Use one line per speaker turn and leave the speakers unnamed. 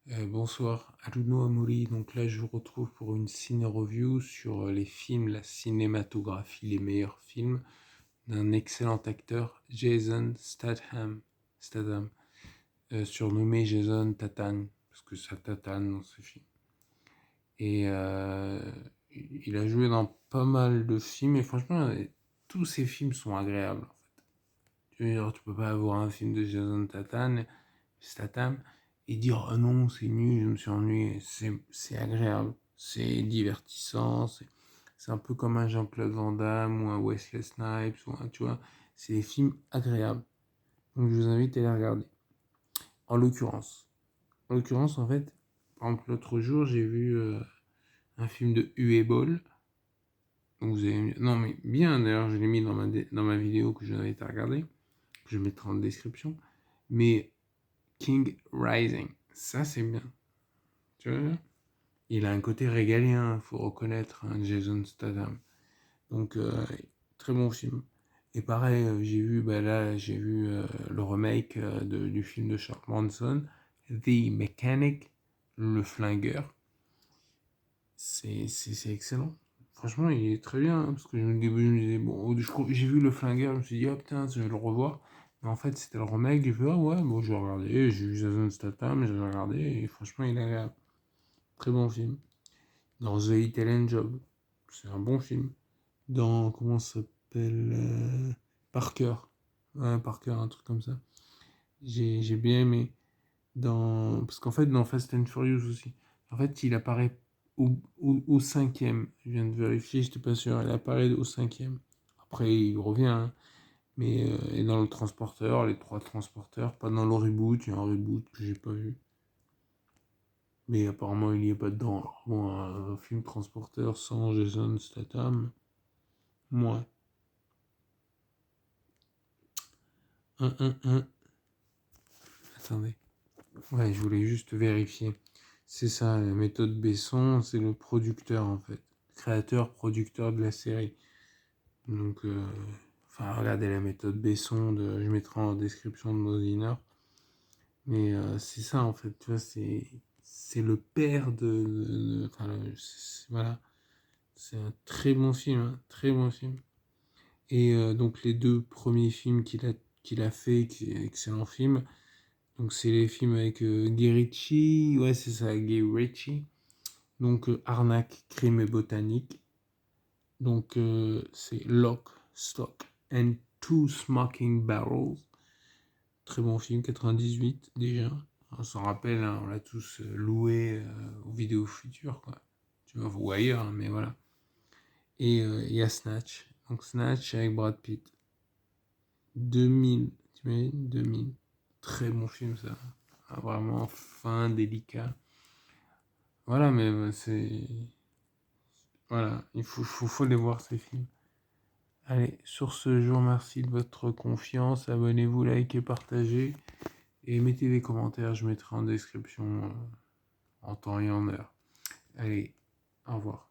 Bonsoir, Aruno Amori. Donc là, je vous retrouve pour une ciné-review sur les films, la cinématographie, les meilleurs films d'un excellent acteur, Jason Statham, surnommé Jason Tatane, parce que ça tatane dans ce film. Et il a joué dans pas mal de films, et franchement, tous ces films sont agréables. Tu peux pas avoir un film de Jason Statham et dire oh non, c'est nul, je me suis ennuyé. C'est agréable, c'est divertissant, c'est un peu comme un Jean-Claude Van Damme ou un Wesley Snipes, tu vois, c'est des films agréables. Donc je vous invite à les regarder. En l'occurrence, en fait, par exemple, l'autre jour, j'ai vu un film de Uwe Boll. Donc vous avez... Non, mais bien, d'ailleurs, je l'ai mis dans ma vidéo que je vous invite à regarder, que je mettrai en description. Mais King Rising, ça c'est bien. Tu vois, il a un côté régalien, faut reconnaître, hein, Jason Statham. Donc très bon film. Et pareil, j'ai vu le remake du film de Charles Manson, The Mechanic, le flingueur. C'est excellent. Franchement, il est très bien, hein, parce que je me disais, bon, j'ai vu le flingueur, je me suis dit, oh putain, je vais le revoir. Mais en fait, c'était le remake, j'ai fait, ah ouais, bon, je vais regarder. J'ai vu Jason Statham, j'ai regardé, et franchement, il est agréable. Très bon film. Dans The Italian Job, c'est un bon film. Dans, comment ça s'appelle Parker. Ouais, Parker, un truc comme ça. J'ai bien aimé. Parce qu'en fait, dans Fast and Furious aussi, en fait, il apparaît au cinquième. Je viens de vérifier, j'étais pas sûr. Il apparaît au cinquième. Après, il revient, hein. Mais et dans le transporteur, les trois transporteurs, pas dans le reboot. Il y a un reboot que j'ai pas vu. Mais apparemment, il n'y est pas dedans. Alors, bon, un film transporteur sans Jason Statham, moi. Un. Attendez. Ouais, je voulais juste vérifier. C'est ça, la méthode Besson, c'est le producteur en fait. Créateur, producteur de la série. Donc, enfin, regardez la méthode Besson, je mettrai en description de Mosinor. Mais c'est ça en fait, tu vois, c'est le père enfin, voilà. C'est un très bon film, hein, très bon film. Et donc les deux premiers films qu'il a fait, qui est excellent film. Donc c'est les films avec Guy Ritchie, ouais c'est ça, Guy Ritchie. Donc Arnaque, Crime et Botanique. Donc c'est Lock, Stock and Two Smoking Barrels. Très bon film, 98 déjà. On s'en rappelle, hein, on l'a tous loué aux vidéos futures, quoi. Tu vois, ou ailleurs, hein, mais voilà. Et il y a Snatch. Donc Snatch avec Brad Pitt. 2000, tu imagines 2000. Très bon film ça. Ah, vraiment fin, délicat. Voilà, mais c'est... Voilà, faut les voir ces films. Allez, sur ce, je vous remercie de votre confiance. Abonnez-vous, likez, partagez. Et mettez des commentaires, je mettrai en description en temps et en heure. Allez, au revoir.